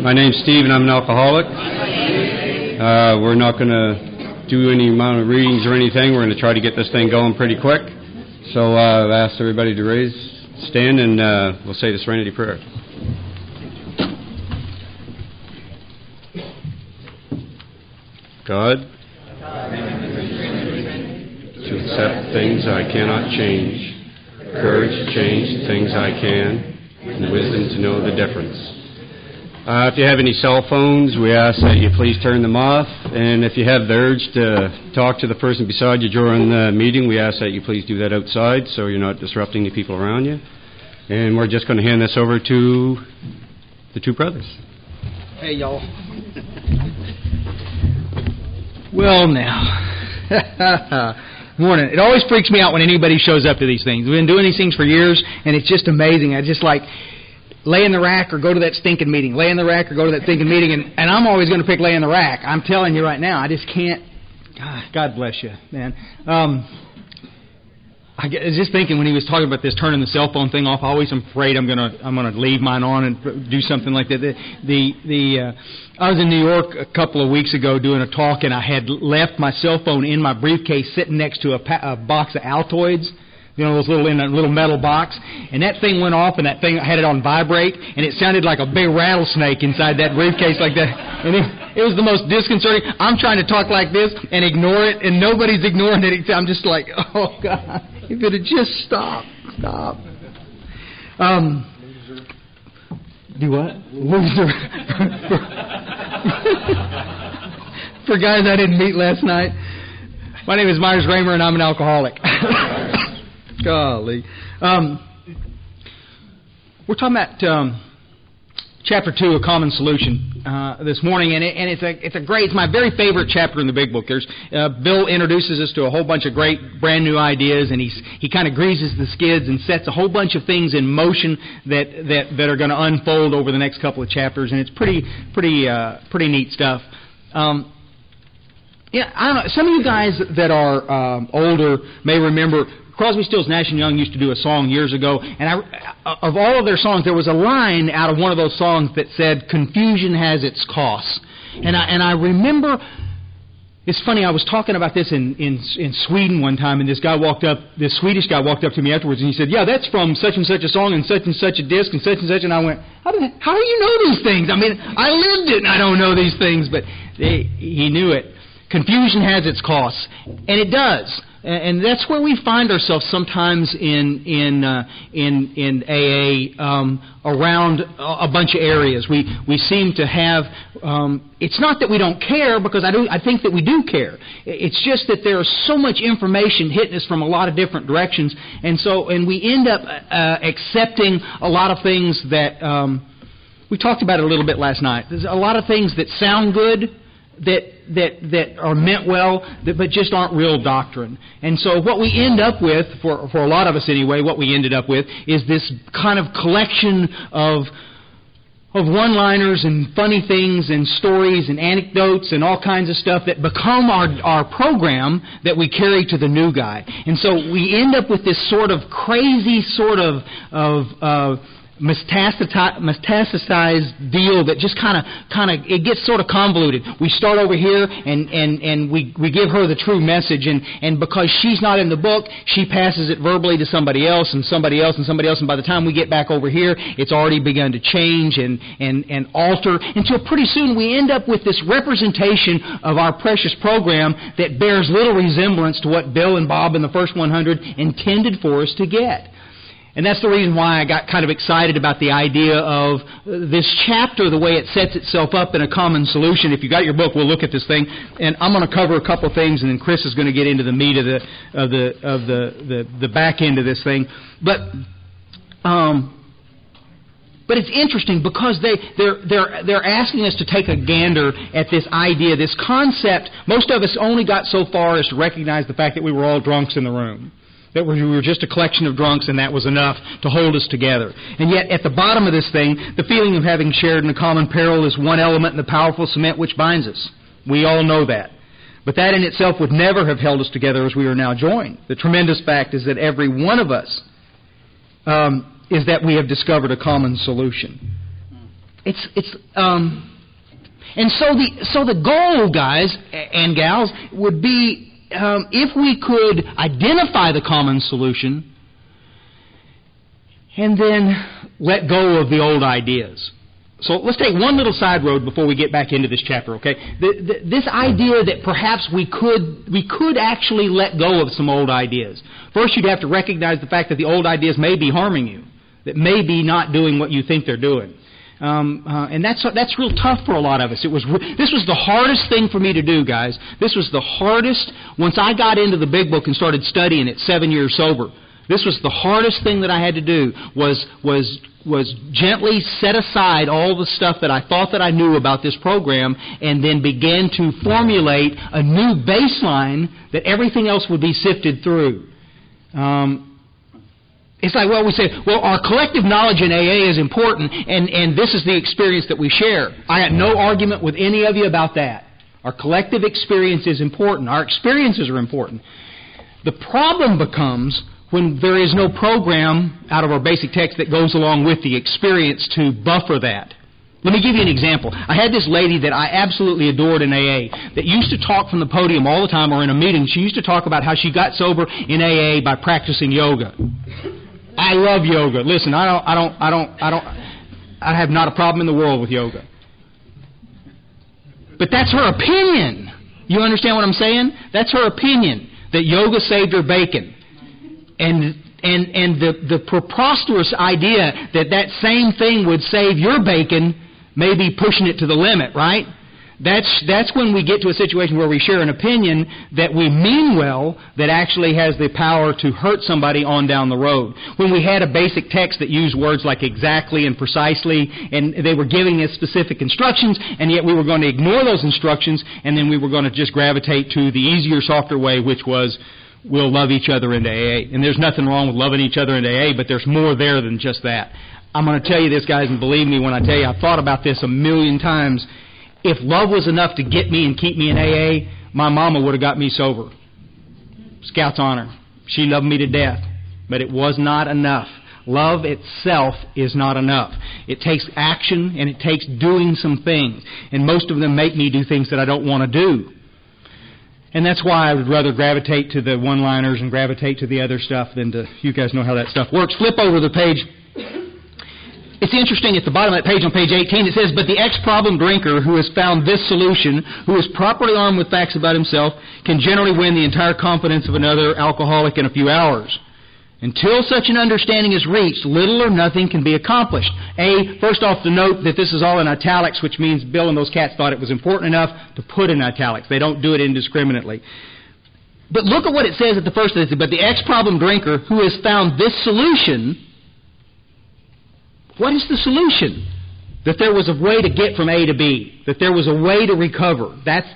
My name's Steve, and I'm an alcoholic. We're not going to do any amount of readings or anything. We're going to try to get this thing going pretty quick. So I've asked everybody to stand, and we'll say the Serenity Prayer. God, to accept things I cannot change, courage to change things I can, and wisdom to know the difference. If you have any cell phones, we ask that you please turn them off. And if you have the urge to talk to the person beside you during the meeting, we ask that you please do that outside so you're not disrupting the people around you. And we're just going to hand this over to the two brothers. Hey, y'all. Well, now. Morning. It always freaks me out when anybody shows up to these things. We've been doing these things for years, and it's just amazing. I just like... lay in the rack or go to that stinking meeting. Lay in the rack or go to that stinking meeting. And I'm always going to pick lay in the rack. I'm telling you right now, I just can't. God bless you, man. I was just thinking when he was talking about this turning the cell phone thing off, I always am afraid I'm gonna leave mine on and do something like that. I was in New York a couple of weeks ago doing a talk, and I had left my cell phone in my briefcase sitting next to a box of Altoids. You know, those in a little metal box, and that thing went off, and that thing I had it on vibrate, and it sounded like a big rattlesnake inside that briefcase like that. And it was the most disconcerting. I'm trying to talk like this and ignore it, and nobody's ignoring it. I'm just like, oh God, if it had just stopped. Do what? Loser. For guys I didn't meet last night. My name is Myers Raymer, and I'm an alcoholic. Golly. We're talking about Chapter 2, A Common Solution, this morning, and it's my very favorite chapter in the Big Book. Bill introduces us to a whole bunch of great, brand new ideas, and he kind of greases the skids and sets a whole bunch of things in motion that are going to unfold over the next couple of chapters, and it's pretty neat stuff. Yeah, I don't know. Some of you guys that are older may remember Crosby, Stills, Nash & Young used to do a song years ago, and of all of their songs, there was a line out of one of those songs that said, "Confusion has its costs." And I remember, it's funny, I was talking about this in Sweden one time, and this Swedish guy walked up to me afterwards, and he said, "Yeah, that's from such and such a song and such a disc and such," and I went, how do you know these things? I mean, I lived it and I don't know these things, but he knew it. Confusion has its costs, and it does. And that's where we find ourselves sometimes in AA around a bunch of areas. We seem to have. It's not that we don't care, because I think that we do care. It's just that there is so much information hitting us from a lot of different directions, and we end up accepting a lot of things that we talked about it a little bit last night. There's a lot of things that sound good, that are meant well, but just aren't real doctrine. And so what we end up with, for a lot of us anyway, what we ended up with is this kind of collection of one-liners and funny things and stories and anecdotes and all kinds of stuff that become our program that we carry to the new guy. And so we end up with this sort of crazy sort of metastasized deal that just kind of it gets sort of convoluted. We start over here and we give her the true message, and because she's not in the book, she passes it verbally to somebody else and somebody else and somebody else, and by the time we get back over here, it's already begun to change and alter until pretty soon we end up with this representation of our precious program that bears little resemblance to what Bill and Bob in the first 100 intended for us to get. And that's the reason why I got kind of excited about the idea of this chapter, the way it sets itself up in A Common Solution. If you got your book, we'll look at this thing, and I'm going to cover a couple of things, and then Chris is going to get into the meat of the back end of this thing. But it's interesting because they're asking us to take a gander at this idea, this concept. Most of us only got so far as to recognize the fact that we were all drunks in the room. That we were just a collection of drunks, and that was enough to hold us together. And yet, at the bottom of this thing, the feeling of having shared in a common peril is one element in the powerful cement which binds us. We all know that. But that in itself would never have held us together as we are now joined. The tremendous fact is that every one of us is that we have discovered a common solution. And so the goal, guys and gals, would be if we could identify the common solution and then let go of the old ideas. So let's take one little side road before we get back into this chapter, okay? This idea that perhaps we could actually let go of some old ideas. First, you'd have to recognize the fact that the old ideas may be harming you, that may be not doing what you think they're doing. And that's real tough for a lot of us. This was the hardest thing for me to do, guys. This was the hardest. Once I got into the Big Book and started studying it, 7 years sober, this was the hardest thing that I had to do, was gently set aside all the stuff that I thought that I knew about this program and then began to formulate a new baseline that everything else would be sifted through. It's like, well, we say, well, our collective knowledge in AA is important, and this is the experience that we share. I got no argument with any of you about that. Our collective experience is important. Our experiences are important. The problem becomes when there is no program out of our basic text that goes along with the experience to buffer that. Let me give you an example. I had this lady that I absolutely adored in AA that used to talk from the podium all the time or in a meeting. She used to talk about how she got sober in AA by practicing yoga. I love yoga. Listen, I have not a problem in the world with yoga. But that's her opinion. You understand what I'm saying? That's her opinion, that yoga saved her bacon. And the preposterous idea that same thing would save your bacon may be pushing it to the limit, right? That's when we get to a situation where we share an opinion that we mean well that actually has the power to hurt somebody on down the road. When we had a basic text that used words like exactly and precisely, and they were giving us specific instructions, and yet we were going to ignore those instructions, and then we were going to just gravitate to the easier, softer way, which was we'll love each other into AA. And there's nothing wrong with loving each other into AA, but there's more there than just that. I'm going to tell you this, guys, and believe me when I tell you, I've thought about this a million times. If love was enough to get me and keep me in AA, my mama would have got me sober. Scout's honor. She loved me to death. But it was not enough. Love itself is not enough. It takes action and it takes doing some things. And most of them make me do things that I don't want to do. And that's why I would rather gravitate to the one-liners and gravitate to the other stuff than to, you guys know how that stuff works. Flip over the page. It's interesting, at the bottom of that page, on page 18, it says, but the ex-problem drinker who has found this solution, who is properly armed with facts about himself, can generally win the entire confidence of another alcoholic in a few hours. Until such an understanding is reached, little or nothing can be accomplished. First off, to note that this is all in italics, which means Bill and those cats thought it was important enough to put in italics. They don't do it indiscriminately. But look at what it says at the first of this. But the ex-problem drinker who has found this solution, what is the solution? That there was a way to get from A to B. That there was a way to recover. That's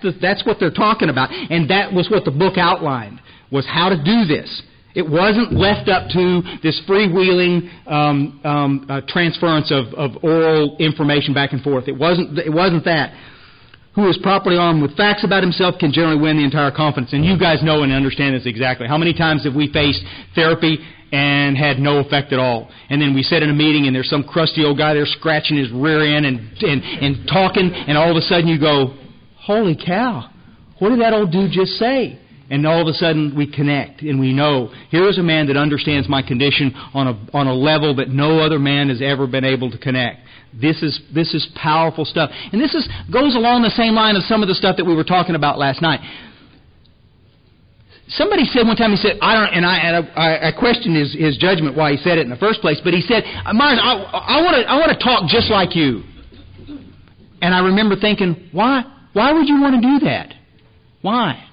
what they're talking about. And that was what the book outlined, was how to do this. It wasn't left up to this freewheeling transference of oral information back and forth. It wasn't that. Who is properly armed with facts about himself can generally win the entire confidence. And you guys know and understand this exactly. How many times have we faced therapy and had no effect at all? And then we sit in a meeting and there's some crusty old guy there scratching his rear end and talking, and all of a sudden you go, holy cow, what did that old dude just say? And all of a sudden we connect and we know, here's a man that understands my condition on a level that no other man has ever been able to connect. This is powerful stuff. And this goes along the same line of some of the stuff that we were talking about last night. Somebody said one time, he said, I questioned his judgment why he said it in the first place, but he said, Myers, I want to talk just like you. And I remember thinking, why would you want to do that? Why?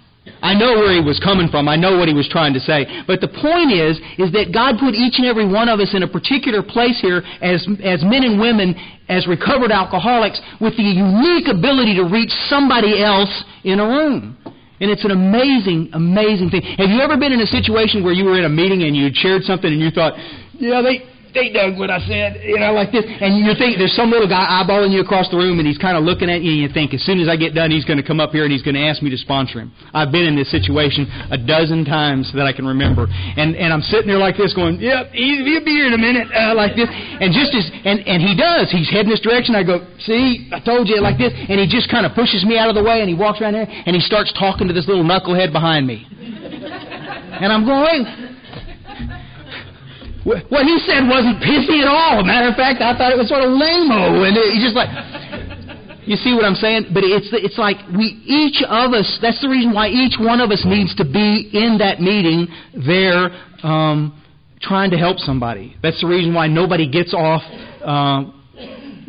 I know where he was coming from. I know what he was trying to say. But the point is that God put each and every one of us in a particular place here as men and women, as recovered alcoholics, with the unique ability to reach somebody else in a room. And it's an amazing, amazing thing. Have you ever been in a situation where you were in a meeting and you had shared something and you thought, yeah, they dug what I said, like this. And you're thinking, there's some little guy eyeballing you across the room, and he's kind of looking at you, and you think, as soon as I get done, he's going to come up here and he's going to ask me to sponsor him. I've been in this situation a dozen times that I can remember. And I'm sitting there like this going, yep, he'll be here in a minute, like this. And and he does. He's heading this direction. I go, see, I told you, like this. And he just kind of pushes me out of the way, and he walks around there, and he starts talking to this little knucklehead behind me. And I'm going, what he said wasn't pissy at all. Matter of fact, I thought it was sort of lame-o. And he's just like, you see what I'm saying? But it's like each of us, that's the reason why each one of us needs to be in that meeting there trying to help somebody. That's the reason why nobody gets off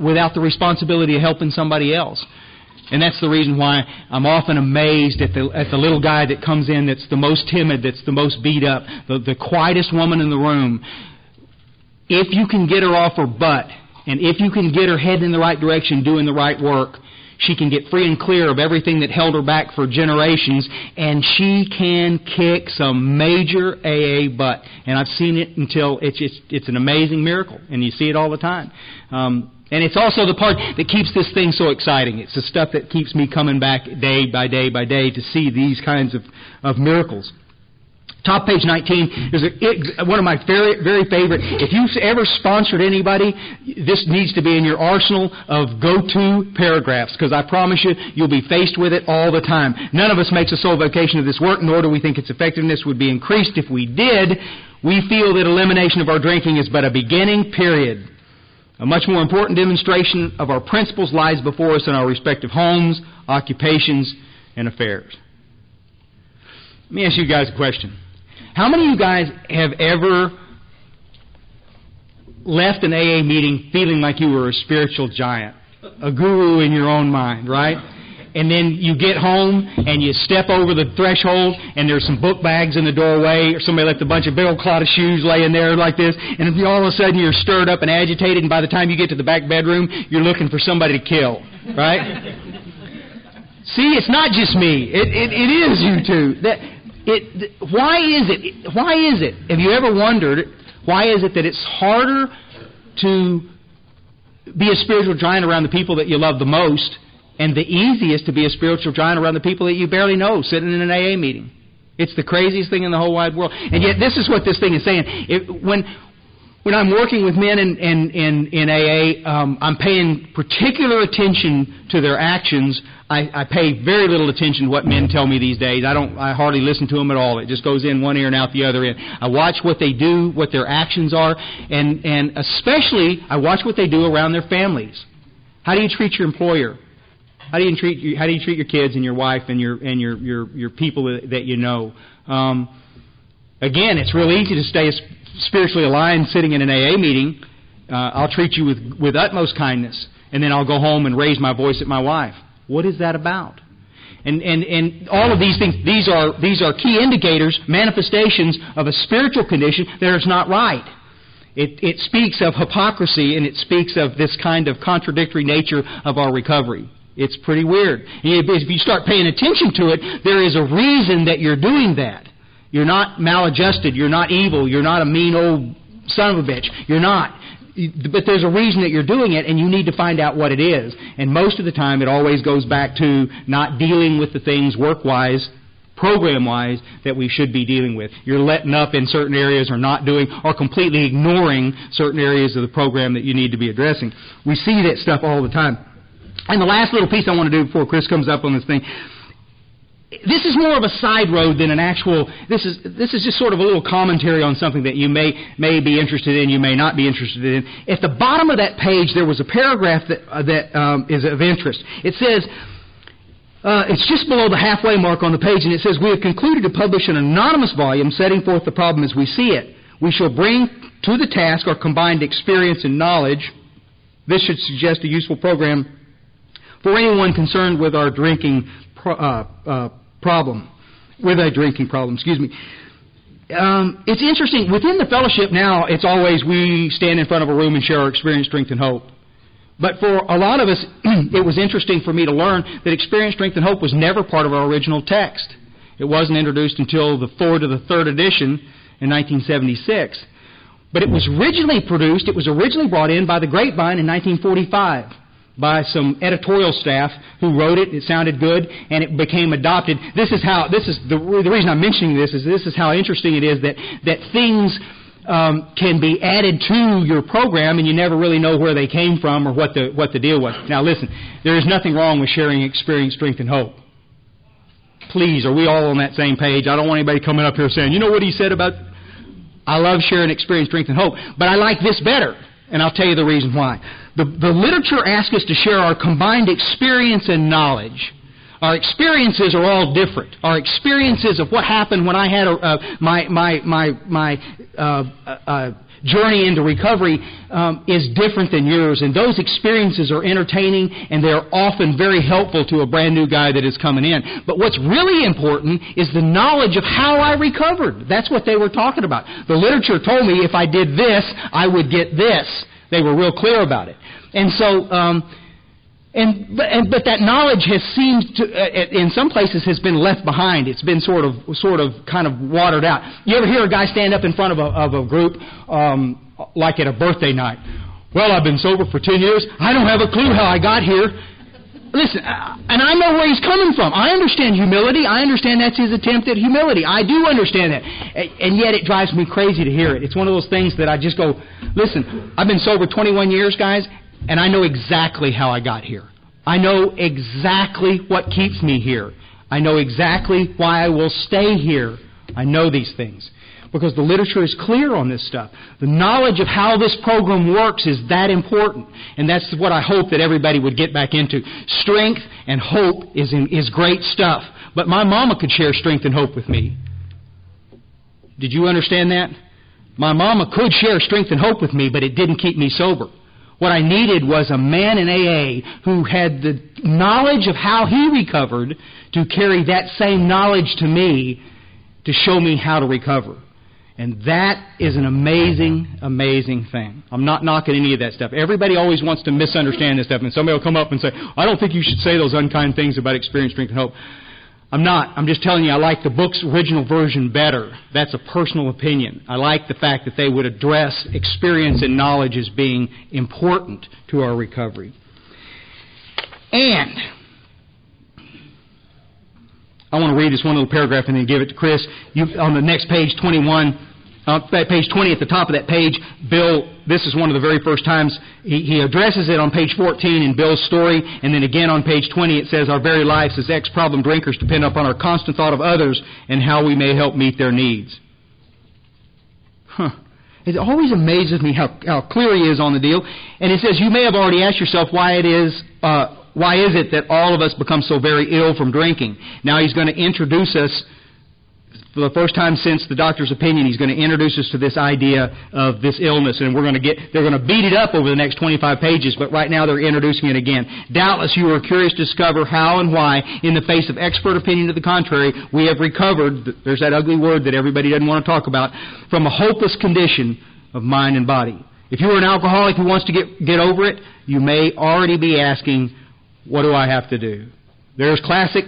without the responsibility of helping somebody else. And that's the reason why I'm often amazed at the little guy that comes in that's the most timid, that's the most beat up, the quietest woman in the room. If you can get her off her butt, and if you can get her heading in the right direction, doing the right work, she can get free and clear of everything that held her back for generations, and she can kick some major AA butt. And I've seen it until it's an amazing miracle, and you see it all the time. And it's also the part that keeps this thing so exciting. It's the stuff that keeps me coming back day by day by day to see these kinds of miracles. Top page 19 is one of my very, very favorite. If you've ever sponsored anybody, this needs to be in your arsenal of go-to paragraphs, because I promise you, you'll be faced with it all the time. None of us makes a sole vocation of this work, nor do we think its effectiveness would be increased if we did. We feel that elimination of our drinking is but a beginning, period. A much more important demonstration of our principles lies before us in our respective homes, occupations, and affairs. Let me ask you guys a question. How many of you guys have ever left an AA meeting feeling like you were a spiritual giant, a guru in your own mind, right? And then you get home and you step over the threshold and there's some book bags in the doorway, or somebody left a bunch of big old clod of shoes laying there like this, and all of a sudden you're stirred up and agitated, and by the time you get to the back bedroom, you're looking for somebody to kill, right? See, it's not just me. It is you too. Why is it? Have you ever wondered, why is it that it's harder to be a spiritual giant around the people that you love the most, and the easiest to be a spiritual giant around the people that you barely know, sitting in an AA meeting? It's the craziest thing in the whole wide world. And yet this is what this thing is saying. When I'm working with men in AA, I'm paying particular attention to their actions. I pay very little attention to what men tell me these days. I hardly listen to them at all. It just goes in one ear and out the other ear. I watch what they do, what their actions are, and especially I watch what they do around their families. How do you treat your employer? How do you treat your kids and your wife and your people that you know? Again, it's real easy to stay spiritually aligned sitting in an AA meeting. I'll treat you with utmost kindness, and then I'll go home and raise my voice at my wife. What is that about? And all of these things, these are key indicators, manifestations of a spiritual condition that is not right. It speaks of hypocrisy, and it speaks of this kind of contradictory nature of our recovery. It's pretty weird. If you start paying attention to it, there is a reason that you're doing that. You're not maladjusted. You're not evil. You're not a mean old son of a bitch. You're not. But there's a reason that you're doing it, and you need to find out what it is. And most of the time, it always goes back to not dealing with the things work-wise, program-wise, that we should be dealing with. You're letting up in certain areas, or not doing, or completely ignoring certain areas of the program that you need to be addressing. We see that stuff all the time. And the last little piece I want to do before Chris comes up on this thing, this is more of a side road than an actual, this is just sort of a little commentary on something that you may be interested in, you may not be interested in. At the bottom of that page, there was a paragraph that is of interest. It says, it's just below the halfway mark on the page, and it says, "We have concluded to publish an anonymous volume setting forth the problem as we see it. We shall bring to the task our combined experience and knowledge. This should suggest a useful program for anyone concerned with our drinking problem. It's interesting. Within the fellowship now, it's always we stand in front of a room and share our experience, strength, and hope. But for a lot of us, it was interesting for me to learn that experience, strength, and hope was never part of our original text. It wasn't introduced until the forward of the third edition in 1976. But it was originally brought in by the Grapevine in 1945 by some editorial staff who wrote it. It sounded good, and it became adopted. The reason I'm mentioning this is how interesting it is that things can be added to your program, and you never really know where they came from or what the deal was. Now listen, there is nothing wrong with sharing experience, strength, and hope. Please, are we all on that same page? I don't want anybody coming up here saying, you know what he said about... I love sharing experience, strength, and hope, but I like this better, and I'll tell you the reason why. The literature asks us to share our combined experience and knowledge. Our experiences are all different. Our experiences of what happened when I had my journey into recovery is different than yours, and those experiences are entertaining, and they're often very helpful to a brand new guy that is coming in. But what's really important is the knowledge of how I recovered. That's what they were talking about. The literature told me if I did this, I would get this. They were real clear about it. And so... But that knowledge has seemed to, in some places, has been left behind. It's been sort of kind of watered out. You ever hear a guy stand up in front of a group, like at a birthday night? Well, I've been sober for 10 years. I don't have a clue how I got here. Listen, and I know where he's coming from. I understand humility. I understand that's his attempt at humility. I do understand that. And yet it drives me crazy to hear it. It's one of those things that I just go, listen, I've been sober 21 years, guys, and I know exactly how I got here. I know exactly what keeps me here. I know exactly why I will stay here. I know these things because the literature is clear on this stuff. The knowledge of how this program works is that important, and that's what I hope that everybody would get back into. Strength and hope is great stuff, but my mama could share strength and hope with me. Did you understand that? My mama could share strength and hope with me, but it didn't keep me sober. What I needed was a man in AA who had the knowledge of how he recovered to carry that same knowledge to me to show me how to recover. And that is an amazing, amazing thing. I'm not knocking any of that stuff. Everybody always wants to misunderstand this stuff, and somebody will come up and say, I don't think you should say those unkind things about experience, strength, and hope. I'm not. I'm just telling you I like the book's original version better. That's a personal opinion. I like the fact that they would address experience and knowledge as being important to our recovery. And I want to read this one little paragraph and then give it to Chris. On the next page, 21, page 20 at the top of that page, Bill, this is one of the very first times he addresses it on page 14 in Bill's story, and then again on page 20 it says, our very lives as ex-problem drinkers depend upon our constant thought of others and how we may help meet their needs. It always amazes me how clear he is on the deal. And he says, you may have already asked yourself why is it that all of us become so very ill from drinking? Now he's going to introduce us, for the first time since the doctor's opinion, he's going to introduce us to this idea of this illness, and they're going to beat it up over the next 25 pages, but right now they're introducing it again. Doubtless you are curious to discover how and why, in the face of expert opinion to the contrary, we have recovered, there's that ugly word that everybody doesn't want to talk about, from a hopeless condition of mind and body. If you are an alcoholic who wants to get over it, you may already be asking, what do I have to do? There's classic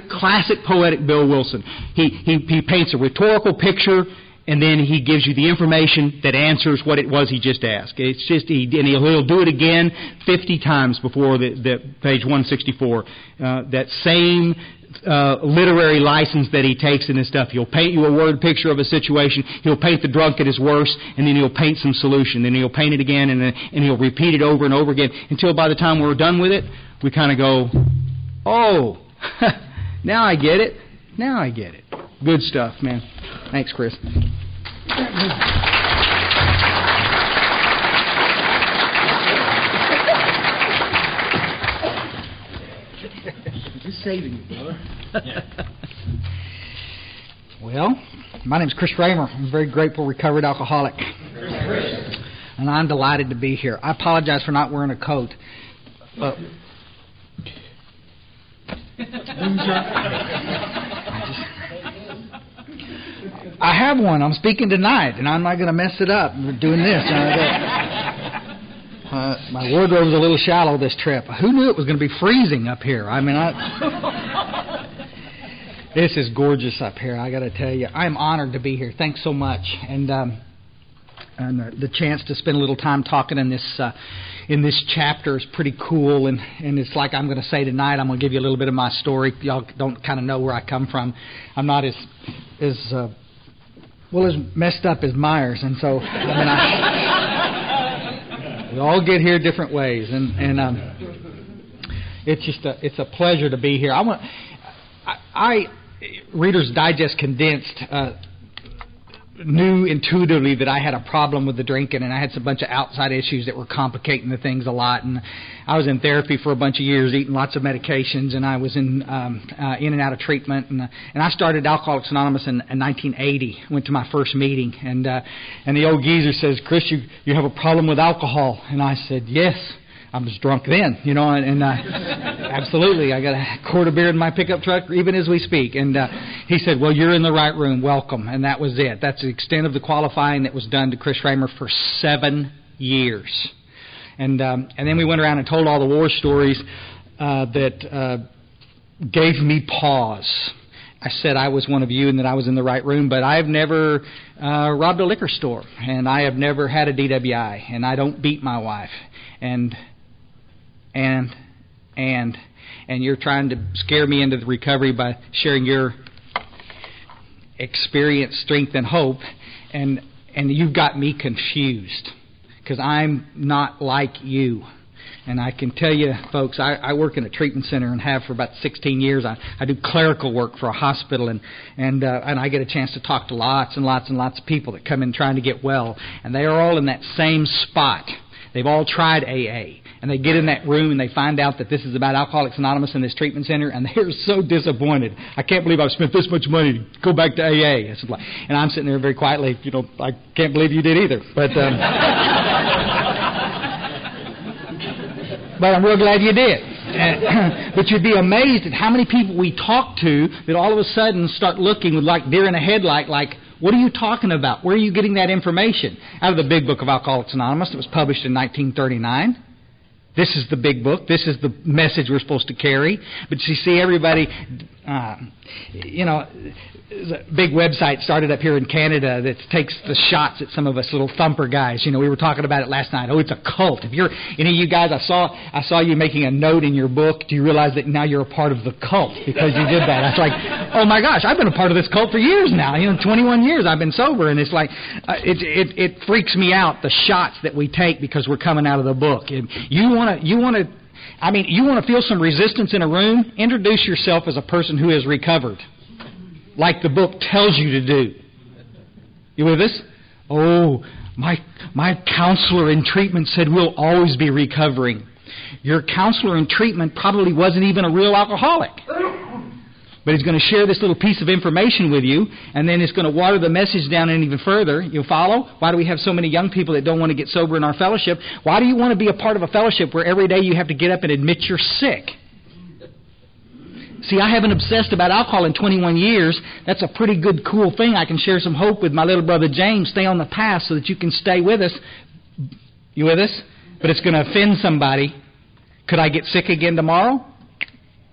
poetic Bill Wilson. He paints a rhetorical picture, and then he gives you the information that answers what it was he just asked. It's just and he'll do it again 50 times before the page 164. That same literary license that he takes in his stuff. He'll paint you a word picture of a situation. He'll paint the drunk at his worst, and then he'll paint some solution. Then he'll paint it again, and he'll repeat it over and over again until by the time we're done with it, we kind of go, oh. Now I get it. Now I get it. Good stuff, man. Thanks, Chris. Just saving you, brother. Well, my name's Chris Raymer. I'm a very grateful recovered alcoholic. And I'm delighted to be here. I apologize for not wearing a coat. I have one. I'm speaking tonight, and I'm not going to mess it up doing this. My wardrobe's a little shallow this trip. Who knew it was going to be freezing up here? I mean, this is gorgeous up here. I got to tell you, I'm honored to be here. Thanks so much. And the chance to spend a little time talking in this chapter is pretty cool. And it's like I'm going to say tonight, I'm going to give you a little bit of my story. Y'all don't kind of know where I come from. I'm not as messed up as Myers, and so we all get here different ways, and it's a pleasure to be here. Reader's Digest condensed knew intuitively that I had a problem with the drinking, and I had a bunch of outside issues that were complicating the things a lot. And I was in therapy for a bunch of years, eating lots of medications, and I was in and out of treatment. And I started Alcoholics Anonymous in 1980. Went to my first meeting, and the old geezer says, "Chris, you have a problem with alcohol?" And I said, "Yes." I was drunk then, and absolutely. I got a quart of beer in my pickup truck even as we speak. And he said, "Well, you're in the right room. Welcome." And that was it. That's the extent of the qualifying that was done to Chris Raymer for 7 years. And then we went around and told all the war stories that gave me pause. I said I was one of you and that I was in the right room, but I've never robbed a liquor store, and I have never had a DWI, and I don't beat my wife. And you're trying to scare me into the recovery by sharing your experience, strength, and hope, and you've got me confused because I'm not like you. And I can tell you, folks, I work in a treatment center and have for about 16 years. I do clerical work for a hospital, and I get a chance to talk to lots and lots and lots of people that come in trying to get well, and they are all in that same spot. They've all tried AA, and they get in that room and they find out that this is about Alcoholics Anonymous in this treatment center, and they're so disappointed. I can't believe I've spent this much money to go back to AA. And I'm sitting there very quietly, I can't believe you did either. But but I'm real glad you did. But you'd be amazed at how many people we talk to that all of a sudden start looking with like deer in a headlight, like, what are you talking about? Where are you getting that information? Out of the Big Book of Alcoholics Anonymous that was published in 1939. This is the big book. This is the message we're supposed to carry. But you see, everybody, there's a big website started up here in Canada that takes the shots at some of us little thumper guys. We were talking about it last night. Oh, it's a cult. If you're any of you guys, I saw you making a note in your book. Do you realize that now you're a part of the cult because you did that? I was like, oh my gosh, I've been a part of this cult for years now. 21 years I've been sober, and it's like it freaks me out, the shots that we take because we're coming out of the book. And you want to feel some resistance in a room? Introduce yourself as a person who has recovered, like the book tells you to do. You with us? Oh, my counselor in treatment said we'll always be recovering. Your counselor in treatment probably wasn't even a real alcoholic. But he's going to share this little piece of information with you, and then it's going to water the message down even further. You follow? Why do we have so many young people that don't want to get sober in our fellowship? Why do you want to be a part of a fellowship where every day you have to get up and admit you're sick? See, I haven't obsessed about alcohol in 21 years. That's a pretty good, cool thing. I can share some hope with my little brother James. Stay on the path so that you can stay with us. You with us? But it's going to offend somebody. Could I get sick again tomorrow?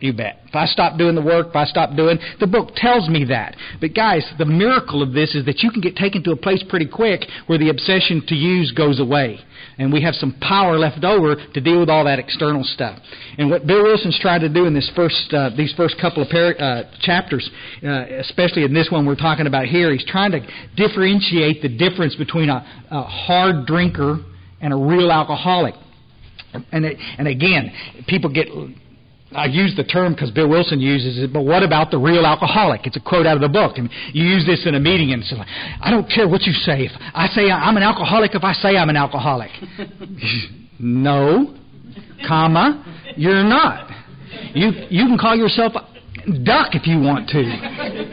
You bet. If I stop doing the work, the book tells me that. But guys, the miracle of this is that you can get taken to a place pretty quick where the obsession to use goes away. And we have some power left over to deal with all that external stuff. And what Bill Wilson's tried to do in these first couple of chapters, especially in this one we're talking about here, he's trying to differentiate the difference between a hard drinker and a real alcoholic. And again, people get... I use the term because Bill Wilson uses it, but what about the real alcoholic? It's a quote out of the book. And you use this in a meeting, and it's like, I don't care what you say. If I say I'm an alcoholic, if I say I'm an alcoholic. No, you're not. You can call yourself a duck if you want to,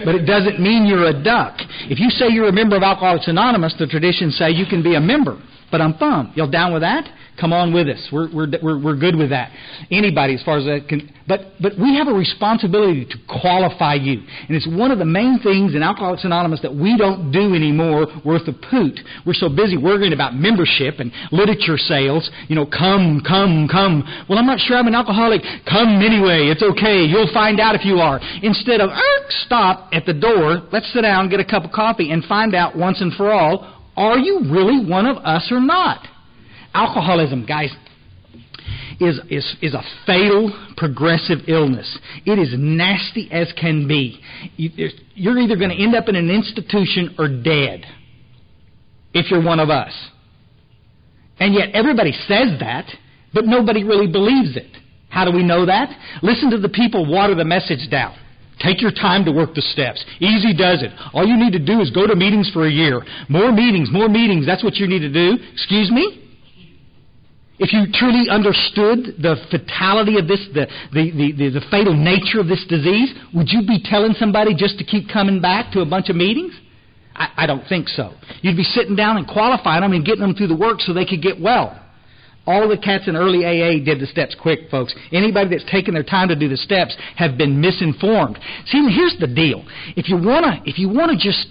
but it doesn't mean you're a duck. If you say you're a member of Alcoholics Anonymous, the traditions say you can be a member. But I'm bummed. Y'all down with that? Come on with us. We're good with that. Anybody, as far as that can. But we have a responsibility to qualify you, and it's one of the main things in Alcoholics Anonymous that we don't do anymore worth a poot. We're so busy worrying about membership and literature sales. Come. Well, I'm not sure I'm an alcoholic. Come anyway. It's okay. You'll find out if you are. Instead of stop at the door. Let's sit down, get a cup of coffee, and find out once and for all. Are you really one of us or not? Alcoholism, guys, is a fatal progressive illness. It is nasty as can be. You're either going to end up in an institution or dead if you're one of us. And yet everybody says that, but nobody really believes it. How do we know that? Listen to the people water the message down. Take your time to work the steps. Easy does it. All you need to do is go to meetings for a year. More meetings, that's what you need to do. Excuse me? If you truly understood the fatality of this, the fatal nature of this disease, would you be telling somebody just to keep coming back to a bunch of meetings? I don't think so. You'd be sitting down and qualifying them and getting them through the work so they could get well. All of the cats in early AA did the steps quick, folks. Anybody that's taken their time to do the steps have been misinformed. See, here's the deal. If you wanna just...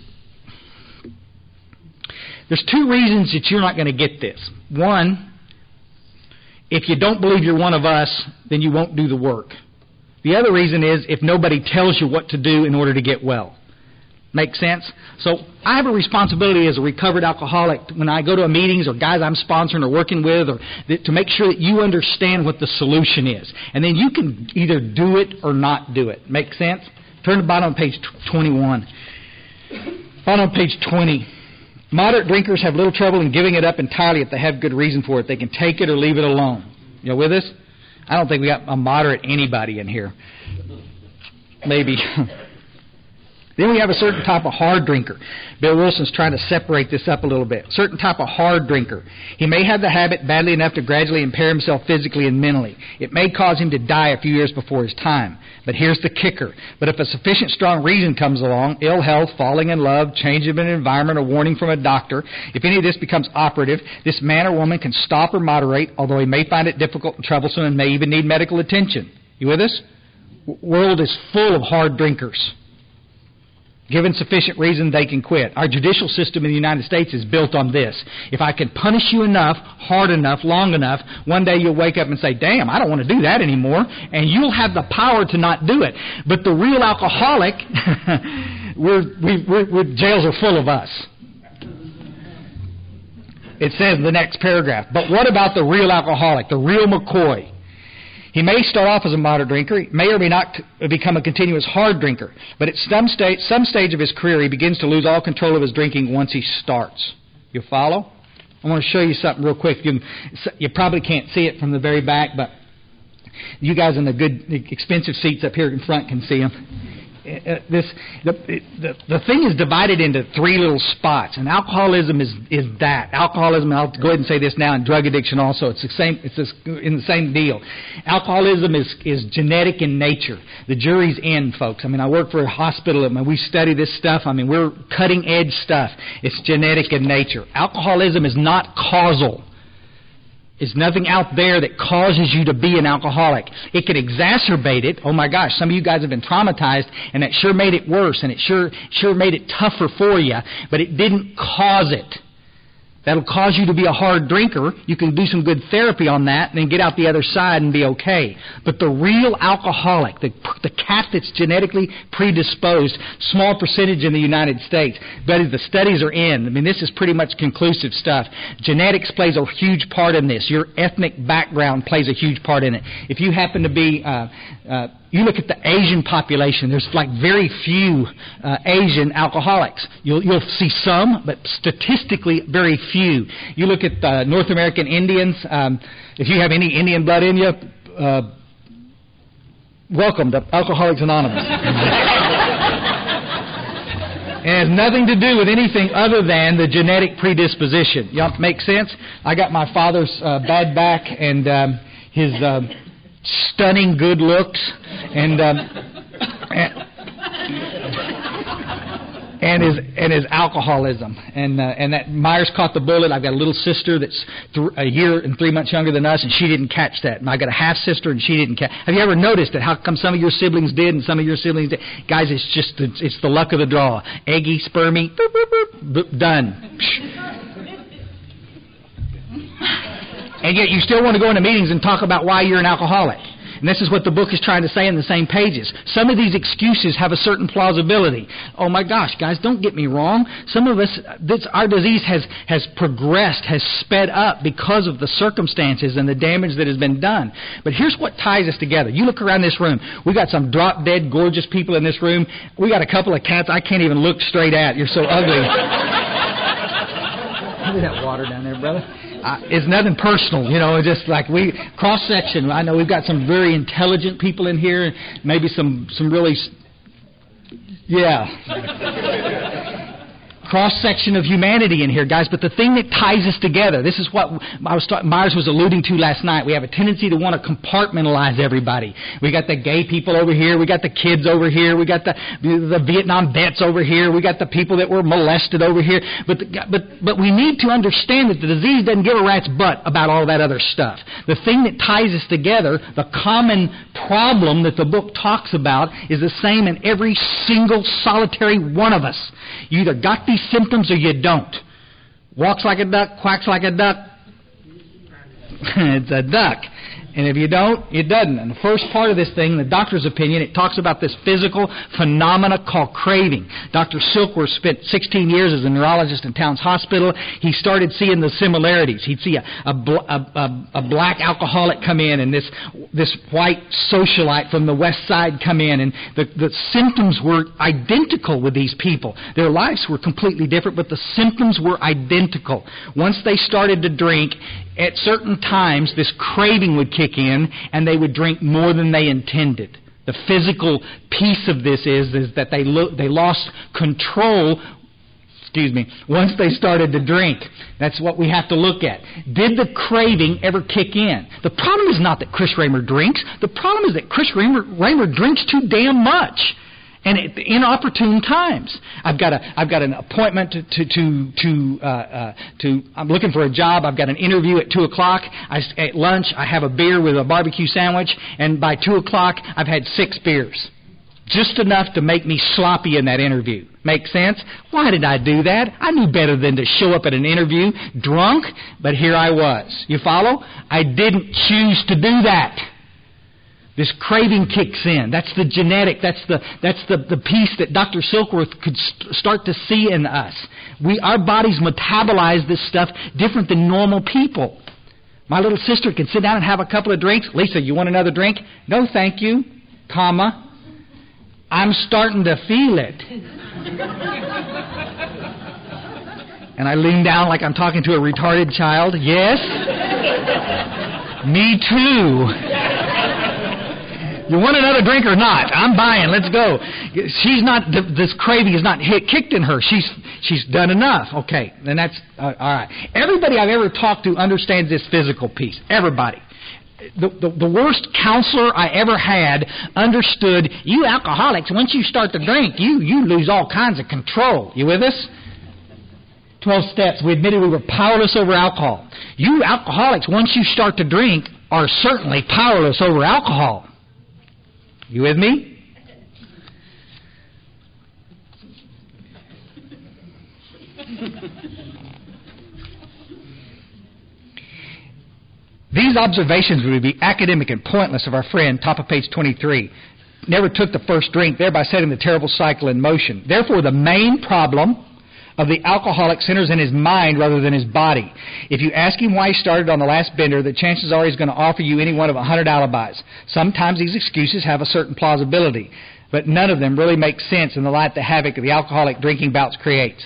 There's two reasons that you're not going to get this. One, if you don't believe you're one of us, then you won't do the work. The other reason is if nobody tells you what to do in order to get well. Make sense? So I have a responsibility as a recovered alcoholic when I go to meetings or guys I'm sponsoring or working with to make sure that you understand what the solution is. And then you can either do it or not do it. Make sense? Turn to the bottom of page 21. Bottom of page 20. Moderate drinkers have little trouble in giving it up entirely if they have good reason for it. They can take it or leave it alone. You with us? I don't think we got a moderate anybody in here. Maybe. Then we have a certain type of hard drinker. Bill Wilson's trying to separate this up a little bit. Certain type of hard drinker. He may have the habit badly enough to gradually impair himself physically and mentally. It may cause him to die a few years before his time. But here's the kicker. But if a sufficient strong reason comes along, ill health, falling in love, change of an environment, or warning from a doctor, if any of this becomes operative, this man or woman can stop or moderate, although he may find it difficult and troublesome and may even need medical attention. You with us? World is full of hard drinkers. Given sufficient reason, they can quit. Our judicial system in the United States is built on this. If I can punish you enough, hard enough, long enough, one day you'll wake up and say, damn, I don't want to do that anymore, and you'll have the power to not do it. But the real alcoholic, jails are full of us. It says in the next paragraph, but what about the real alcoholic, the real McCoy? He may start off as a moderate drinker, he may or may not become a continuous hard drinker, but at some stage of his career, he begins to lose all control of his drinking once he starts. You follow? I want to show you something real quick. You probably can't see it from the very back, but you guys in the good, expensive seats up here in front can see them. The thing is divided into three little spots, and alcoholism is that. Alcoholism, I'll go ahead and say this now, and drug addiction also. It's in the same deal. Alcoholism is genetic in nature. The jury's in, folks. I mean, I work for a hospital, and we study this stuff. I mean, we're cutting edge stuff. It's genetic in nature. Alcoholism is not causal. There's nothing out there that causes you to be an alcoholic. It can exacerbate it. Oh my gosh, some of you guys have been traumatized, and it sure made it worse, and it sure made it tougher for you, but it didn't cause it. That'll cause you to be a hard drinker. You can do some good therapy on that and then get out the other side and be okay. But the real alcoholic, the cat that's genetically predisposed, small percentage in the United States, but the studies are in. I mean, this is pretty much conclusive stuff. Genetics plays a huge part in this. Your ethnic background plays a huge part in it. If you happen to be... you look at the Asian population, there's like very few Asian alcoholics. You'll see some, but statistically very few. You look at North American Indians, if you have any Indian blood in you, welcome to Alcoholics Anonymous. It has nothing to do with anything other than the genetic predisposition. Y'all make sense? I got my father's bad back and his... stunning good looks and his alcoholism and that Myers caught the bullet. I've got a little sister that's a year and 3 months younger than us, and she didn't catch that. And I got a half sister, and she didn't catch. Have you ever noticed that? How come some of your siblings did and some of your siblings did? Guys, it's the luck of the draw. Eggy, spermy, boop, boop, boop, boop, done. And yet you still want to go into meetings and talk about why you're an alcoholic. And this is what the book is trying to say in the same pages. Some of these excuses have a certain plausibility. Oh my gosh, guys, don't get me wrong. Some of us, our disease has progressed, has sped up because of the circumstances and the damage that has been done. But here's what ties us together. You look around this room. We got some drop-dead, gorgeous people in this room. We got a couple of cats I can't even look straight at. You're so ugly. Look at that water down there, brother. It's nothing personal, just like cross-section. I know we've got some very intelligent people in here, maybe some really, cross-section of humanity in here, guys. But the thing that ties us together, this is what Myers was alluding to last night. We have a tendency to want to compartmentalize everybody. We got the gay people over here. We got the kids over here. We got the Vietnam vets over here. We got the people that were molested over here. But we need to understand that the disease doesn't give a rat's butt about all that other stuff. The thing that ties us together, the common problem that the book talks about, is the same in every single solitary one of us. You either got these symptoms or you don't. Walks like a duck, quacks like a duck. It's a duck. And if you don't, it doesn't. And the first part of this thing, the doctor's opinion, it talks about this physical phenomena called craving. Dr. Silkworth spent 16 years as a neurologist in Towns Hospital. He started seeing the similarities. He'd see a black alcoholic come in and this white socialite from the west side come in, and the symptoms were identical with these people. Their lives were completely different, but the symptoms were identical. Once they started to drink, at certain times, this craving would kick in, and they would drink more than they intended. The physical piece of this is that they lost control, once they started to drink. That's what we have to look at. Did the craving ever kick in? The problem is not that Chris Raymer drinks. The problem is that Chris Raymer drinks too damn much. And at inopportune times. I've got an appointment I'm looking for a job. I've got an interview at 2:00. At lunch, I have a beer with a barbecue sandwich, and by 2:00, I've had 6 beers. Just enough to make me sloppy in that interview. Make sense? Why did I do that? I knew better than to show up at an interview drunk, but here I was. You follow? I didn't choose to do that. This craving kicks in. That's the genetic. That's the piece that Dr. Silkworth could start to see in us. Our bodies metabolize this stuff different than normal people. My little sister can sit down and have a couple of drinks. Lisa, you want another drink? No, thank you, comma. I'm starting to feel it. And I lean down like I'm talking to a retarded child. Yes? Me too. You want another drink or not? I'm buying. Let's go. This craving is not kicked in her. She's done enough. Okay, then that's all right. Everybody I've ever talked to understands this physical piece. Everybody. The worst counselor I ever had understood, you alcoholics, once you start to drink, you lose all kinds of control. You with us? 12 steps. We admitted we were powerless over alcohol. You alcoholics, once you start to drink, are certainly powerless over alcohol. You with me? These observations would be academic and pointless of our friend, top of page 23. Never took the first drink, thereby setting the terrible cycle in motion. Therefore, the main problem of the alcoholic centers in his mind rather than his body. If you ask him why he started on the last bender, the chances are he's going to offer you any one of 100 alibis. Sometimes these excuses have a certain plausibility, but none of them really make sense in the light the havoc the alcoholic drinking bouts creates.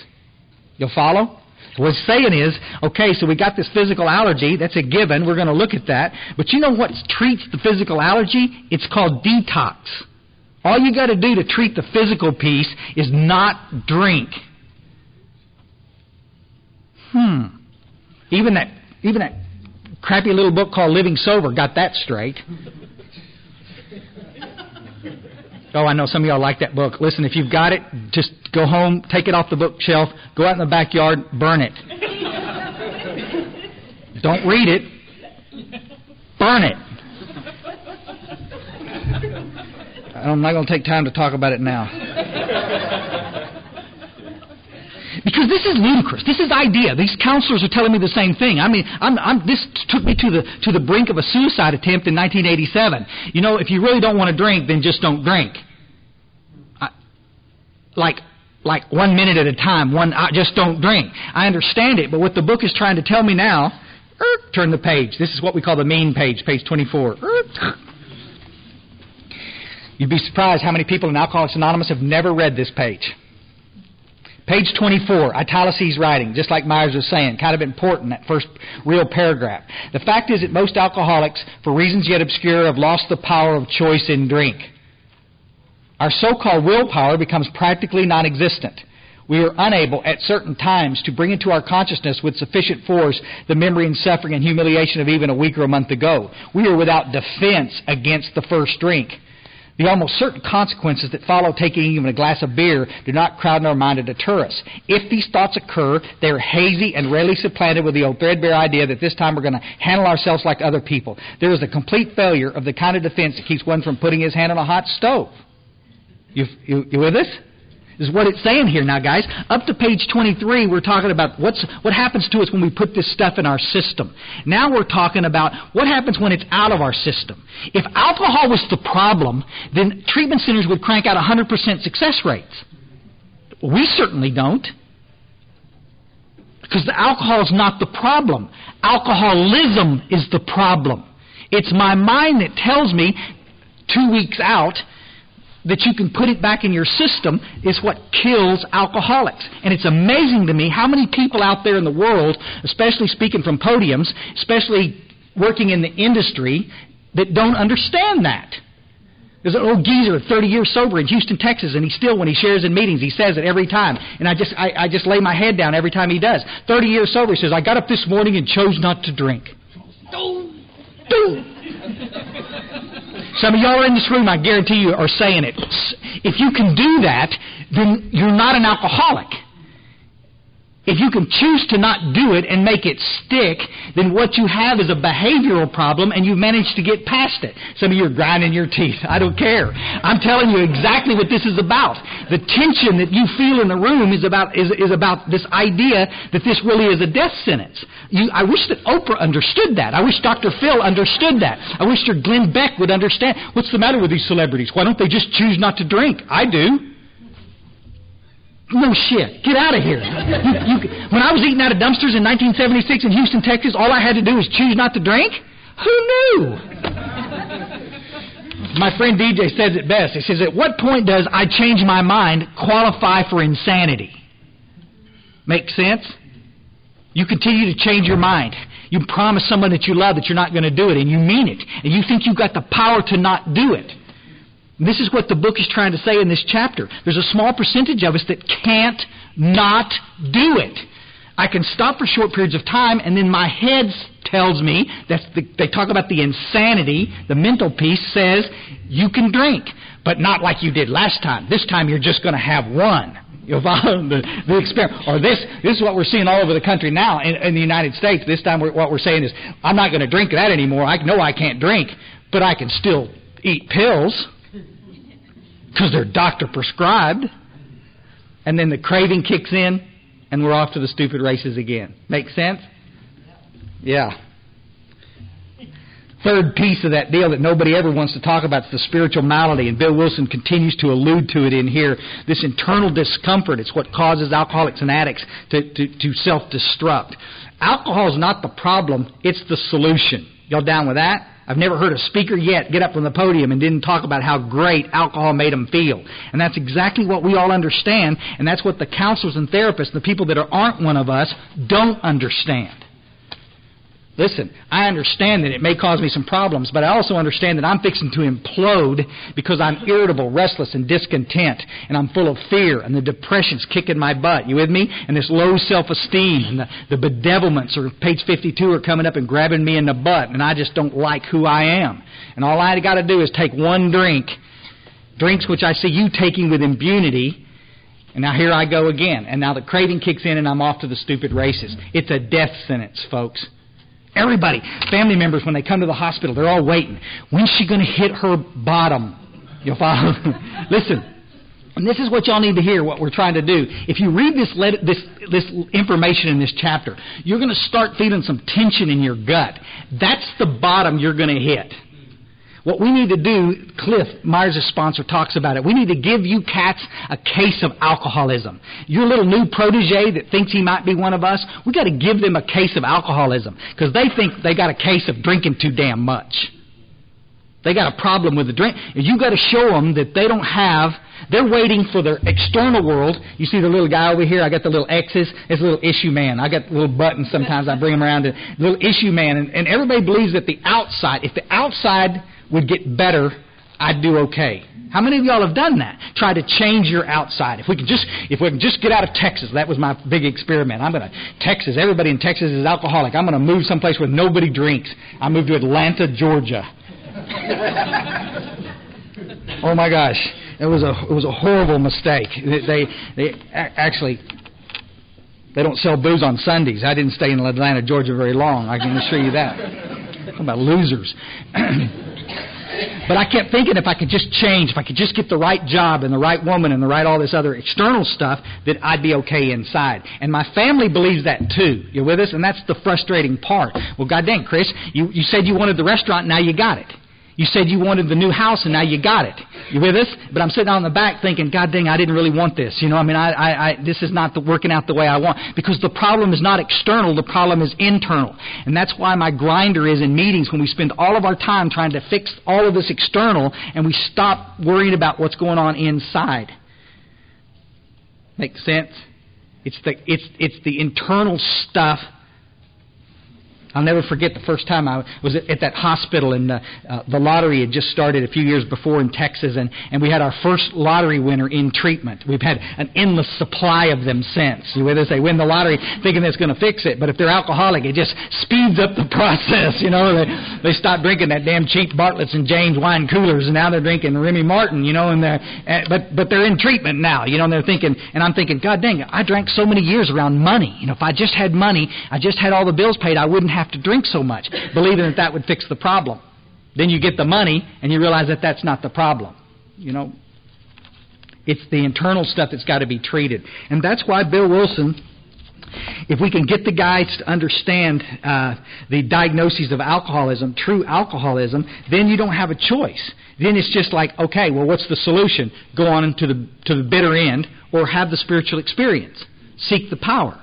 You'll follow? What he's saying is, okay, so we got this physical allergy. That's a given. We're going to look at that. But you know what treats the physical allergy? It's called detox. All you got to do to treat the physical piece is not drink. Even that crappy little book called Living Sober got that straight. Oh, I know some of y'all like that book. Listen, if you've got it, just go home, take it off the bookshelf, go out in the backyard, burn it. Don't read it. Burn it. I'm not going to take time to talk about it now. Because this is ludicrous. This is idea. These counselors are telling me the same thing. I mean, this took me to the brink of a suicide attempt in 1987. You know, if you really don't want to drink, then just don't drink. Like 1 minute at a time. Just don't drink. I understand it, but what the book is trying to tell me now, turn the page. This is what we call the mean page, page 24. You'd be surprised how many people in Alcoholics Anonymous have never read this page. Page 24, italicized writing, just like Myers was saying, kind of important, that first real paragraph. The fact is that most alcoholics, for reasons yet obscure, have lost the power of choice in drink. Our so-called willpower becomes practically non-existent. We are unable at certain times to bring into our consciousness with sufficient force the memory and suffering and humiliation of even a week or a month ago. We are without defense against the first drink. The almost certain consequences that follow taking even a glass of beer do not crowd in our mind to deter us. If these thoughts occur, they are hazy and rarely supplanted with the old threadbare idea that this time we're going to handle ourselves like other people. There is a complete failure of the kind of defense that keeps one from putting his hand on a hot stove. You with us? This is what it's saying here now, guys. Up to page 23, we're talking about what happens to us when we put this stuff in our system. Now we're talking about what happens when it's out of our system. If alcohol was the problem, then treatment centers would crank out 100% success rates. We certainly don't. Because the alcohol is not the problem. Alcoholism is the problem. It's my mind that tells me 2 weeks out that you can put it back in your system is what kills alcoholics. And it's amazing to me how many people out there in the world, especially speaking from podiums, especially working in the industry, that don't understand that. There's an old geezer, 30 years sober in Houston, Texas, and he still, when he shares in meetings, he says it every time. And I just lay my head down every time he does. 30 years sober, he says, I got up this morning and chose not to drink. Some of y'all in this room, I guarantee you, are saying it. If you can do that, then you're not an alcoholic. If you can choose to not do it and make it stick, then what you have is a behavioral problem, and you've managed to get past it. Some of you are grinding your teeth. I don't care. I'm telling you exactly what this is about. The tension that you feel in the room is about this idea that this really is a death sentence. I wish that Oprah understood that. I wish Dr. Phil understood that. I wish your Glenn Beck would understand. What's the matter with these celebrities? Why don't they just choose not to drink? I do. No shit. Get out of here. When I was eating out of dumpsters in 1976 in Houston, Texas, all I had to do was choose not to drink? Who knew? My friend DJ says it best. He says, at what point does I change my mind qualify for insanity? Make sense? You continue to change your mind. You promise someone that you love that you're not going to do it, and you mean it. And you think you've got the power to not do it. This is what the book is trying to say in this chapter. There's a small percentage of us that can't not do it. I can stop for short periods of time, and then my head tells me, they talk about the insanity, the mental piece says, you can drink, but not like you did last time. This time you're just going to have one. You'll follow the experiment. Or this is what we're seeing all over the country now in the United States. This time what we're saying is, I'm not going to drink that anymore. I know I can't drink, but I can still eat pills. Because they're doctor prescribed. And then the craving kicks in, and we're off to the stupid races again. Make sense? Yeah. Third piece of that deal that nobody ever wants to talk about is the spiritual malady, and Bill Wilson continues to allude to it in here. This internal discomfort, it's what causes alcoholics and addicts to self-destruct. Alcohol is not the problem, it's the solution. Y'all down with that? I've never heard a speaker yet get up from the podium and didn't talk about how great alcohol made them feel. And that's exactly what we all understand, and that's what the counselors and therapists, the people that aren't one of us, don't understand. Listen, I understand that it may cause me some problems, but I also understand that I'm fixing to implode because I'm irritable, restless, and discontent, and I'm full of fear, and the depression's kicking my butt. You with me? And this low self-esteem, and the bedevilments, or page 52, are coming up and grabbing me in the butt, and I just don't like who I am. And all I got to do is take one drink, drinks which I see you taking with impunity, and now here I go again. And now the craving kicks in, and I'm off to the stupid races. It's a death sentence, folks. Everybody, family members, when they come to the hospital, they're all waiting. When's she going to hit her bottom? You'll follow? Listen, And this is what y'all need to hear, what we're trying to do. If you read this information in this chapter, you're going to start feeling some tension in your gut. That's the bottom you're going to hit. What we need to do, Cliff, Myers' sponsor, talks about it. We need to give you cats a case of alcoholism. Your little new protege that thinks he might be one of us, we got to give them a case of alcoholism because they think they got a case of drinking too damn much. They got a problem with the drink. And you got to show them that they don't have. They're waiting for their external world. You see the little guy over here? I got the little X's. It's a little issue man. I got little buttons sometimes. I bring them around. Little issue man. And everybody believes that the outside, if the outside would get better, I'd do okay. How many of y'all have done that? Try to change your outside. If we can just get out of Texas, that was my big experiment. Texas, everybody in Texas is alcoholic. I'm going to move someplace where nobody drinks. I moved to Atlanta, Georgia. Oh my gosh, it was a horrible mistake. They actually don't sell booze on Sundays. I didn't stay in Atlanta, Georgia very long. I can assure you that. Talking about losers. But I kept thinking if I could just change, if I could just get the right job and the right woman and the right all this other external stuff, that I'd be okay inside. And my family believes that too. You with us? And that's the frustrating part. Well, God dang, Chris, you said you wanted the restaurant, now you got it. You said you wanted the new house, and now you got it. You with us? But I'm sitting on the back thinking, God dang, I didn't really want this. You know, I mean, this is not working out the way I want. Because the problem is not external, the problem is internal. And that's why my grinder is in meetings when we spend all of our time trying to fix all of this external, and we stop worrying about what's going on inside. Make sense? It's the internal stuff. I'll never forget the first time I was at that hospital, and the lottery had just started a few years before in Texas, and we had our first lottery winner in treatment. We've had an endless supply of them since. You with us? They win the lottery thinking that's going to fix it, but if they're alcoholic, it just speeds up the process. You know, they stop drinking that damn cheap Bartlett's and James wine coolers, and now they're drinking Remy Martin. You know, but they're in treatment now. You know, and they're thinking, and I'm thinking, God dang it, I drank so many years around money. You know, if I just had money, I just had all the bills paid, I wouldn't have to drink so much, believing that would fix the problem. Then you get the money and you realize that that's not the problem. You know, it's the internal stuff that's got to be treated. And that's why Bill Wilson, if we can get the guys to understand the diagnoses of alcoholism, true alcoholism, then you don't have a choice. Then it's just like, okay, well, what's the solution? Go on to the bitter end, or have the spiritual experience. Seek the power.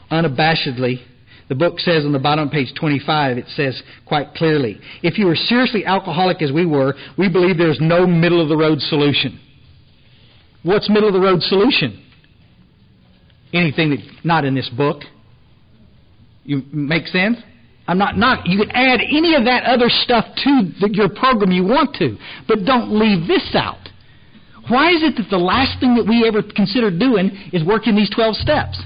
Unabashedly, the book says on the bottom of page 25, it says quite clearly, if you are seriously alcoholic as we were, we believe there is no middle-of-the-road solution. What's middle-of-the-road solution? Anything that's not in this book. You make sense? I'm not. You can add any of that other stuff to your program you want to, but don't leave this out. Why is it that the last thing that we ever consider doing is working these 12 steps?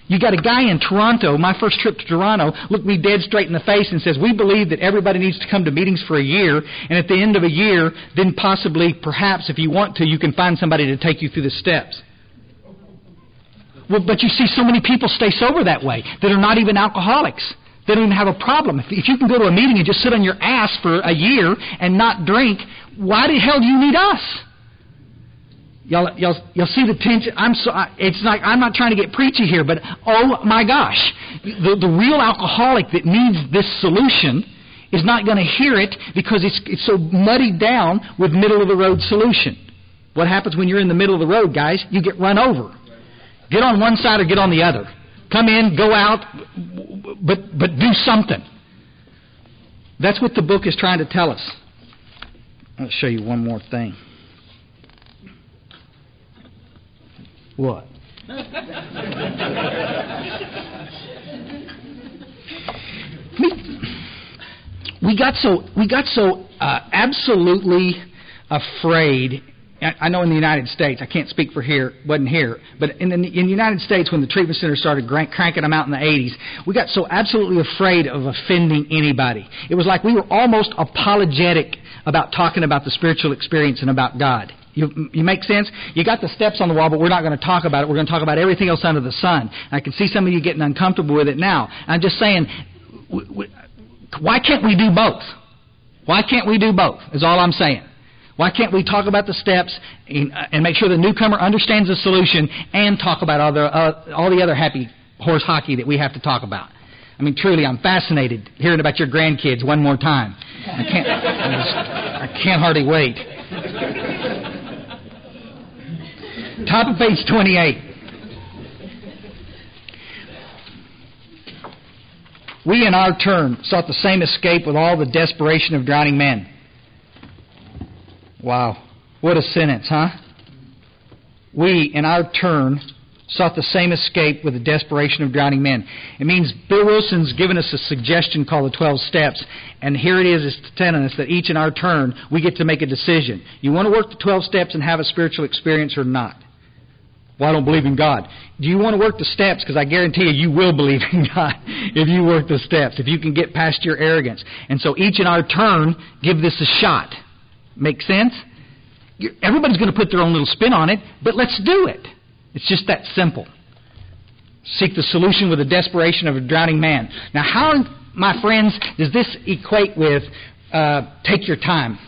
You got a guy in Toronto, my first trip to Toronto, looked me dead straight in the face and says, we believe that everybody needs to come to meetings for a year, and at the end of a year, then possibly, perhaps, if you want to, you can find somebody to take you through the steps. Well, but you see so many people stay sober that way, that are not even alcoholics. They don't even have a problem. If you can go to a meeting and just sit on your ass for a year and not drink, why the hell do you need us? Y'all see the tension? It's like I'm not trying to get preachy here, but oh my gosh, the real alcoholic that needs this solution is not going to hear it because it's so muddied down with middle of the road solution. What happens when you're in the middle of the road, guys? You get run over. Get on one side or get on the other. Come in, go out, but do something. That's what the book is trying to tell us. I'll show you one more thing. What? We got so absolutely afraid. I know in the United States, I can't speak for here, wasn't here, but in the United States, when the treatment center started cranking them out in the 80s, we got so absolutely afraid of offending anybody. It was like we were almost apologetic about talking about the spiritual experience and about God. You make sense? You got the steps on the wall, but we're not going to talk about it. We're going to talk about everything else under the sun. And I can see some of you getting uncomfortable with it now. I'm just saying, why can't we do both? Why can't we do both, is all I'm saying. Why can't we talk about the steps and make sure the newcomer understands the solution and talk about all the other happy horse hockey that we have to talk about? I mean, truly, I'm fascinated hearing about your grandkids one more time. I can't hardly wait. Top of page 28. We, in our turn, sought the same escape with all the desperation of drowning men. Wow. What a sentence, huh? We, in our turn, sought the same escape with the desperation of drowning men. It means Bill Wilson's given us a suggestion called the 12 Steps, and here it is, it's telling us that each in our turn, we get to make a decision. You want to work the 12 steps and have a spiritual experience or not? Well, I don't believe in God. Do you want to work the steps? Because I guarantee you will believe in God if you work the steps, if you can get past your arrogance. And so each in our turn, give this a shot. Make sense? Everybody's going to put their own little spin on it, but let's do it. It's just that simple. Seek the solution with the desperation of a drowning man. Now, how, my friends, does this equate with take your time?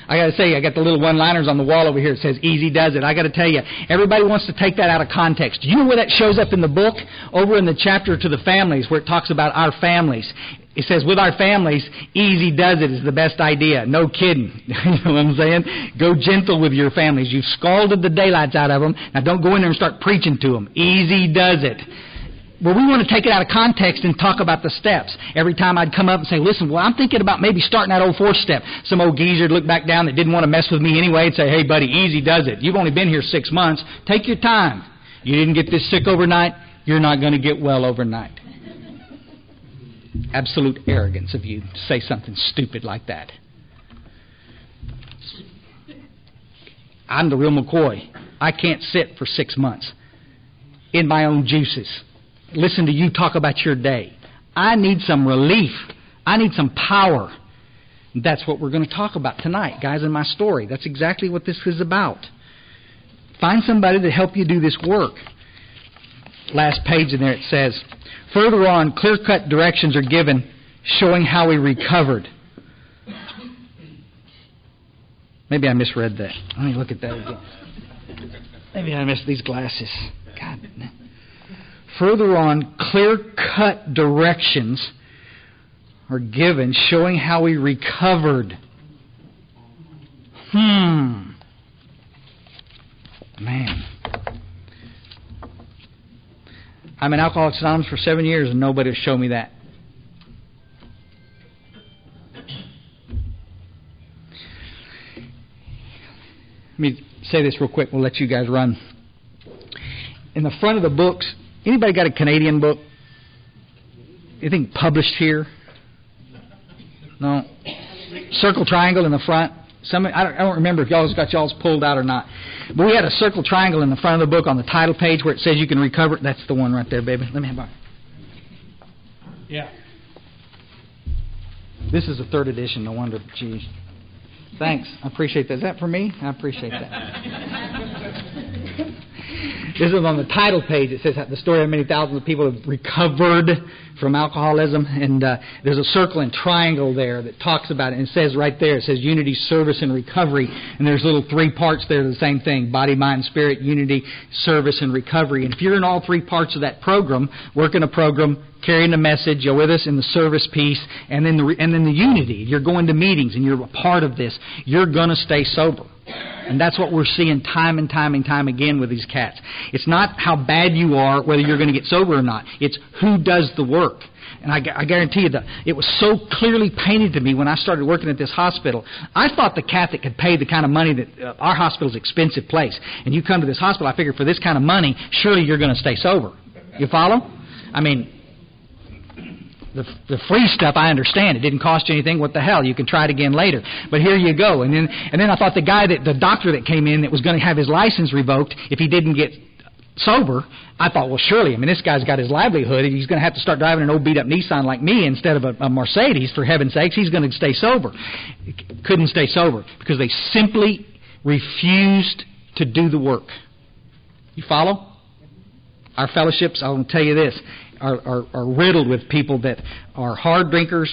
I got to say, I got the little one-liners on the wall over here. It says, easy does it. I got to tell you, everybody wants to take that out of context. Do you know where that shows up in the book? Over in the chapter to the families, where it talks about our families. It says, with our families, easy does it is the best idea. No kidding. You know what I'm saying? Go gentle with your families. You've scalded the daylights out of them. Now don't go in there and start preaching to them. Easy does it. Well, we want to take it out of context and talk about the steps. Every time I'd come up and say, listen, well, I'm thinking about maybe starting that old 4th step. Some old geezer would look back down that didn't want to mess with me anyway and say, hey, buddy, easy does it. You've only been here 6 months. Take your time. You didn't get this sick overnight. You're not going to get well overnight. Absolute arrogance of you to say something stupid like that. I'm the real McCoy. I can't sit for 6 months in my own juices. Listen to you talk about your day. I need some relief. I need some power. That's what we're going to talk about tonight, guys, in my story. That's exactly what this is about. Find somebody to help you do this work. Last page in there it says, further on, clear-cut directions are given showing how we recovered. Maybe I misread that. Let me look at that again. Maybe I missed these glasses. God. Further on, clear-cut directions are given showing how we recovered. Man. I'm in Alcoholics Anonymous for 7 years and nobody will show me that. Let me say this real quick. We'll let you guys run. In the front of the books, anybody got a Canadian book? Anything published here? No? Circle triangle in the front. I don't remember if y'all's got y'all's pulled out or not. But we had a circle triangle in the front of the book on the title page where it says you can recover it. That's the one right there, baby. Let me have one. Yeah. This is the 3rd edition. No wonder. Geez. Thanks. I appreciate that. Is that for me? I appreciate that. This is on the title page. It says the story of many thousands of people have recovered from alcoholism. And there's a circle and triangle there that talks about it. And it says right there, it says unity, service, and recovery. And there's little 3 parts there, the same thing. Body, mind, spirit, unity, service, and recovery. And if you're in all 3 parts of that program, working a program, carrying the message, you're with us in the service piece, and then the unity. You're going to meetings, and you're a part of this. You're going to stay sober. And that's what we're seeing time and time and time again with these cats. It's not how bad you are, whether you're going to get sober or not. It's who does the work. And I guarantee you that it was so clearly painted to me when I started working at this hospital. I thought the Catholic could pay the kind of money that our hospital's an expensive place. And you come to this hospital, I figured for this kind of money, surely you're going to stay sober. You follow? I mean, the free stuff, I understand. It didn't cost you anything. What the hell? You can try it again later. But here you go. And then I thought the doctor that came in that was going to have his license revoked if he didn't get sober, I thought, well, surely, I mean, this guy's got his livelihood. He's going to have to start driving an old beat-up Nissan like me instead of a Mercedes, for heaven's sakes. He's going to stay sober. Couldn't stay sober because they simply refused to do the work. You follow? Our fellowships, I'll tell you this, are riddled with people that are hard drinkers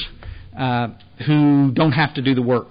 who don't have to do the work.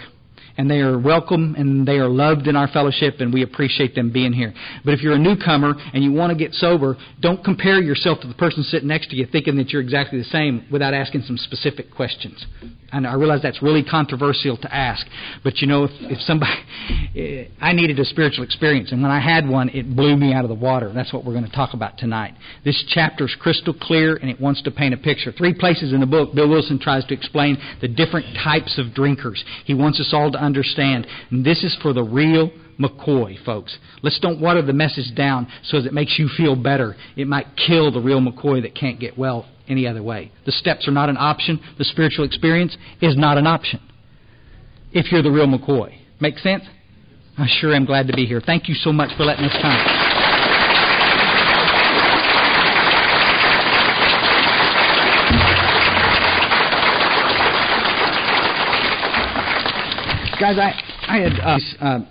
And they are welcome and they are loved in our fellowship, and we appreciate them being here. But if you're a newcomer and you want to get sober, don't compare yourself to the person sitting next to you thinking that you're exactly the same without asking some specific questions. And I realize that's really controversial to ask, but you know, if somebody, I needed a spiritual experience, and when I had one, it blew me out of the water. That's what we're going to talk about tonight. This chapter is crystal clear, and it wants to paint a picture. 3 places in the book, Bill Wilson tries to explain the different types of drinkers. He wants us all to understand, and this is for the real McCoy, folks. Let's don't water the message down so as it makes you feel better. It might kill the real McCoy that can't get well any other way. The steps are not an option. The spiritual experience is not an option if you're the real McCoy. Make sense? I sure am glad to be here. Thank you so much for letting us come. Guys, I had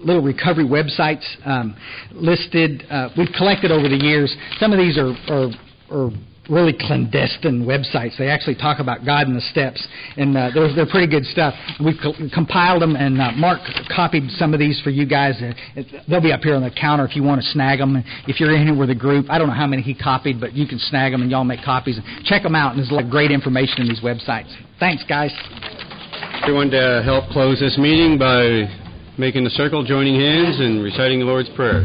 little recovery websites listed. We've collected over the years. Some of these are really clandestine websites. They actually talk about God and the steps, and they're pretty good stuff. We've compiled them, and Mark copied some of these for you guys. They'll be up here on the counter if you want to snag them. If you're in here with a group, I don't know how many he copied, but you can snag them, and y'all make copies. Check them out, and there's a lot of great information in these websites. Thanks, guys. Everyone to help close this meeting by making the circle, joining hands, and reciting the Lord's Prayer.